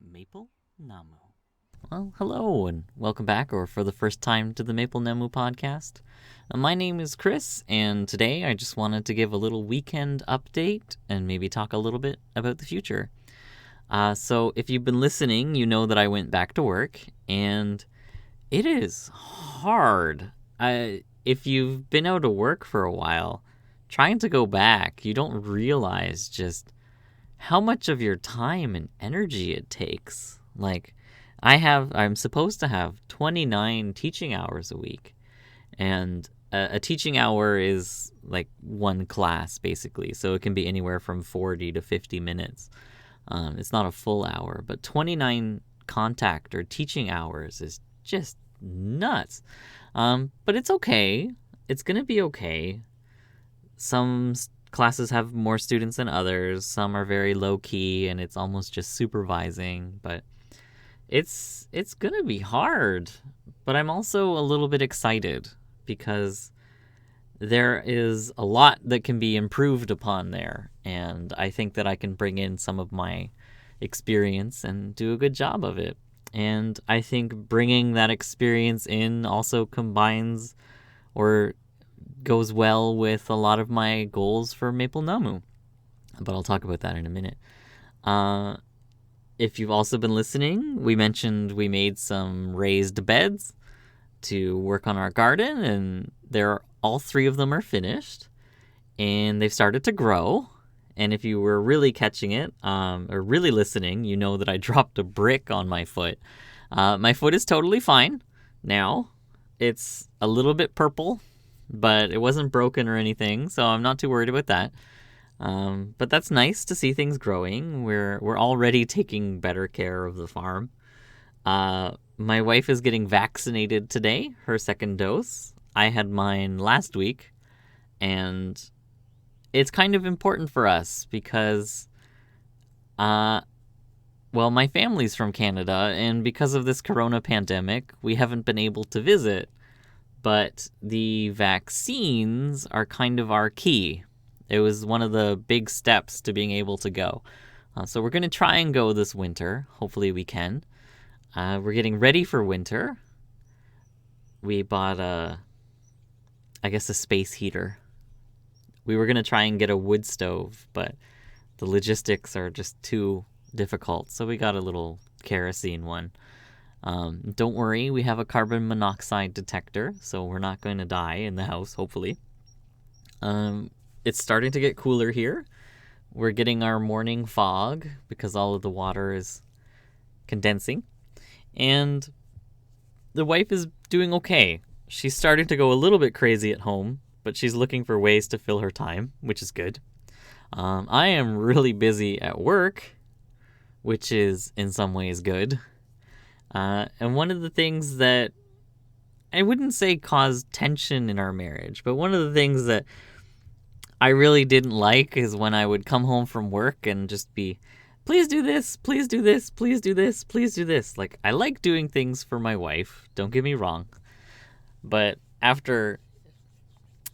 Maple Namu. Well, hello and welcome back, or for the first time, to the Maple Namu Podcast. My name is Chris, and today I just wanted to give a little weekend update and maybe talk a little bit about the future. So if you've been listening, you know that I went back to work, and it is hard. If you've been out of work for a while, trying to go back, you don't realize just how much of your time and energy it takes. Like, I'm supposed to have 29 teaching hours a week, and a teaching hour is like one class, basically, so it can be anywhere from 40 to 50 minutes. It's not a full hour, but 29 contact or teaching hours is just nuts. But it's okay. It's going to be okay. Some classes have more students than others. Some are very low-key, and it's almost just supervising. But it's going to be hard. But I'm also a little bit excited because there is a lot that can be improved upon there. And I think that I can bring in some of my experience and do a good job of it. And I think bringing that experience in also combines or goes well with a lot of my goals for Maple Namu. But I'll talk about that in a minute. If you've also been listening, we mentioned we made some raised beds to work on our garden, and all three of them are finished, and they've started to grow. And if you were really catching it, or really listening, you know that I dropped a brick on my foot. My foot is totally fine now. It's a little bit purple, but it wasn't broken or anything, so I'm not too worried about that. But that's nice to see things growing. We're already taking better care of the farm. My wife is getting vaccinated today, her second dose. I had mine last week, and it's kind of important for us because, my family's from Canada, and because of this corona pandemic, we haven't been able to visit. But the vaccines are kind of our key. It was one of the big steps to being able to go. So we're going to try and go this winter. Hopefully we can. We're getting ready for winter. We bought a space heater. We were going to try and get a wood stove, but the logistics are just too difficult. So we got a little kerosene one. Don't worry, we have a carbon monoxide detector, so we're not going to die in the house, hopefully. It's starting to get cooler here. We're getting our morning fog because all of the water is condensing. And the wife is doing okay. She's starting to go a little bit crazy at home, but she's looking for ways to fill her time, which is good. I am really busy at work, which is in some ways good. And one of the things that I wouldn't say caused tension in our marriage, but one of the things that I really didn't like is when I would come home from work and just be, please do this, please do this, please do this, please do this. Like, I like doing things for my wife, don't get me wrong. But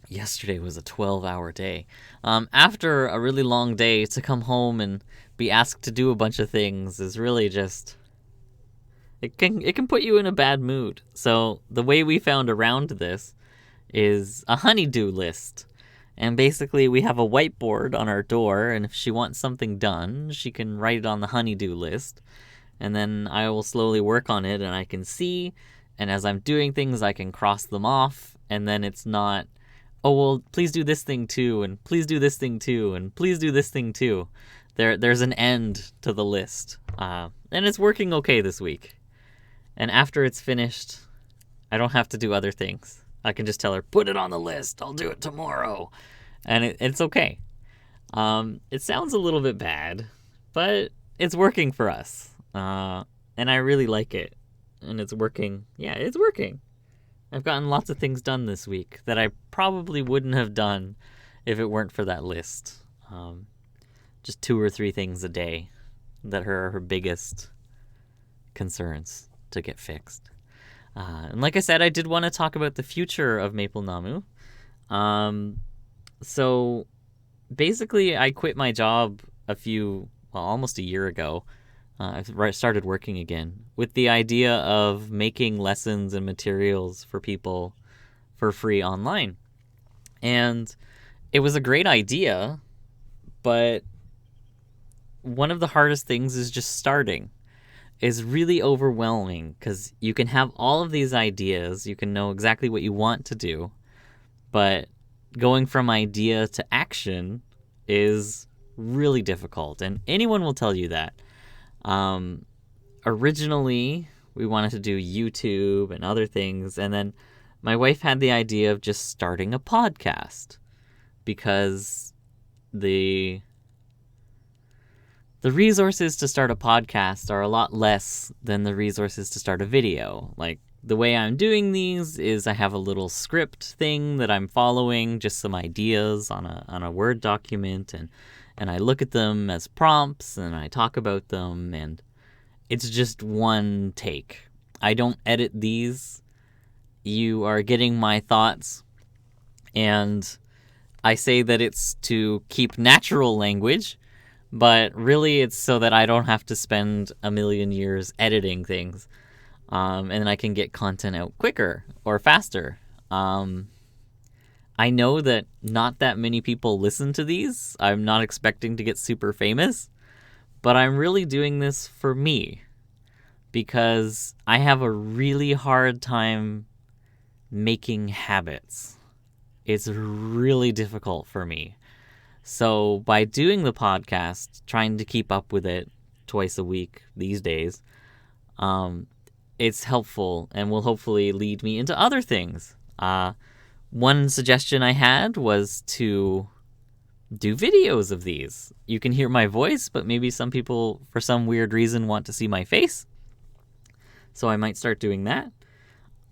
yesterday was a 12-hour day. After a really long day, to come home and be asked to do a bunch of things is really just... It can put you in a bad mood. So the way we found around this is a honey-do list. And basically we have a whiteboard on our door, and if she wants something done, she can write it on the honey-do list. And then I will slowly work on it, and I can see, and as I'm doing things, I can cross them off, and then it's not, oh, well, please do this thing too, and please do this thing too, and please do this thing too. There's an end to the list. And it's working okay this week. And after it's finished, I don't have to do other things. I can just tell her, put it on the list. I'll do it tomorrow. And it's okay. It sounds a little bit bad, but it's working for us. And I really like it. And it's working. Yeah, it's working. I've gotten lots of things done this week that I probably wouldn't have done if it weren't for that list. Just 2 or 3 things a day that are her biggest concerns to get fixed. And like I said, I did want to talk about the future of Maple Namu. So basically, I quit my job almost a year ago, I started working again with the idea of making lessons and materials for people for free online. And it was a great idea, but one of the hardest things is just starting. It's really overwhelming because you can have all of these ideas, you can know exactly what you want to do, but going from idea to action is really difficult, and anyone will tell you that. Originally, we wanted to do YouTube and other things, and then my wife had the idea of just starting a podcast because the resources to start a podcast are a lot less than the resources to start a video. Like, the way I'm doing these is I have a little script thing that I'm following, just some ideas on a Word document, and I look at them as prompts and I talk about them, and it's just one take. I don't edit these. You are getting my thoughts, and I say that it's to keep natural language, but really it's so that I don't have to spend a million years editing things. And I can get content out quicker or faster. I know that not that many people listen to these. I'm not expecting to get super famous, but I'm really doing this for me because I have a really hard time making habits. It's really difficult for me. So by doing the podcast, trying to keep up with it twice a week these days, it's helpful and will hopefully lead me into other things. One suggestion I had was to do videos of these. You can hear my voice, but maybe some people, for some weird reason, want to see my face. So I might start doing that.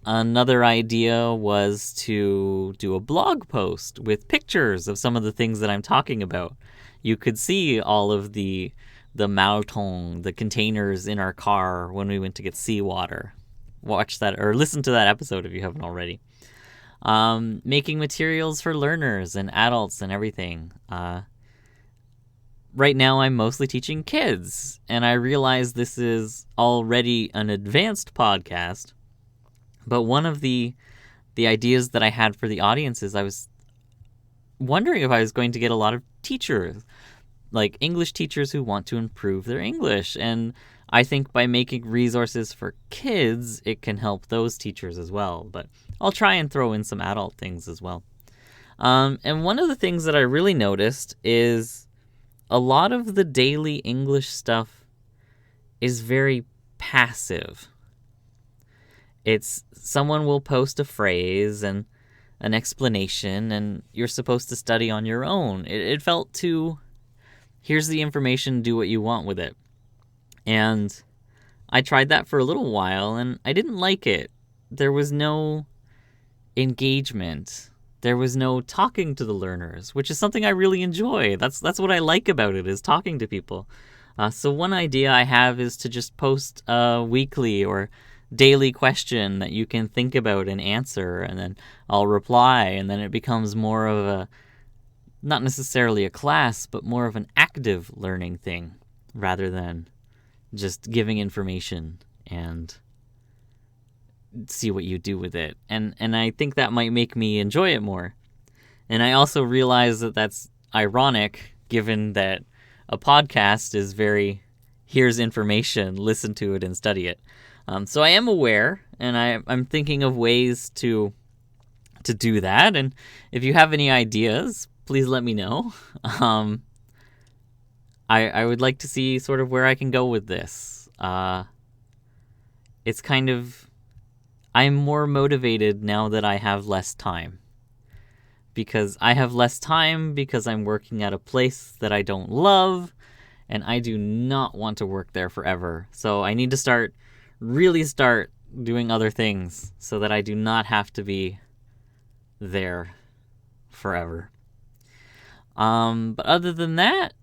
Another idea was to do a blog post with pictures of some of the things that I'm talking about. You could see all of the Malton, the containers in our car when we went to get seawater. Watch that or listen to that episode if you haven't already. Making materials for learners and adults and everything. Right now I'm mostly teaching kids, and I realize this is already an advanced podcast, but one of the ideas that I had for the audience is I was wondering if I was going to get a lot of teachers, like English teachers who want to improve their English. And I think by making resources for kids, it can help those teachers as well. But I'll try and throw in some adult things as well. And one of the things that I really noticed is a lot of the daily English stuff is very passive. It's someone will post a phrase and an explanation, and you're supposed to study on your own. It felt too, here's the information, do what you want with it. And I tried that for a little while, and I didn't like it. There was no engagement. There was no talking to the learners, which is something I really enjoy. That's what I like about it, is talking to people. So one idea I have is to just post a weekly or daily question that you can think about and answer, and then I'll reply, and then it becomes more of a, not necessarily a class, but more of an active learning thing rather than just giving information and see what you do with it. And I think that might make me enjoy it more. And I also realize that that's ironic, given that a podcast is very, here's information, listen to it and study it. So I am aware, and I'm thinking of ways to do that. And if you have any ideas, please let me know. I would like to see sort of where I can go with this. It's kind of, I'm more motivated now that I have less time. Because I have less time because I'm working at a place that I don't love, and I do not want to work there forever. So I need to really start doing other things so that I do not have to be there forever. But other than that,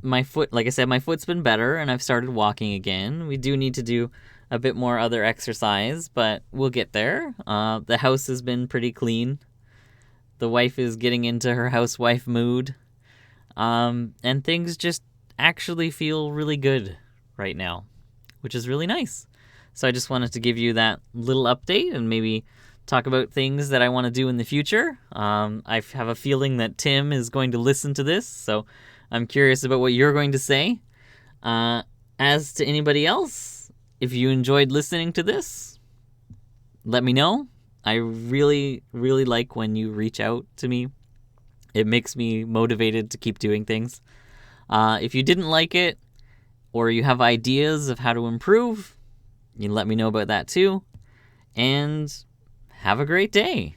my foot, like I said, my foot's been better and I've started walking again. We do need to do a bit more other exercise, but we'll get there. The house has been pretty clean. The wife is getting into her housewife mood. And things just actually feel really good right now, which is really nice. So I just wanted to give you that little update and maybe talk about things that I want to do in the future. I have a feeling that Tim is going to listen to this, so I'm curious about what you're going to say. As to anybody else, if you enjoyed listening to this, let me know. I really, really like when you reach out to me. It makes me motivated to keep doing things. If you didn't like it, or you have ideas of how to improve, you can let me know about that too. And have a great day.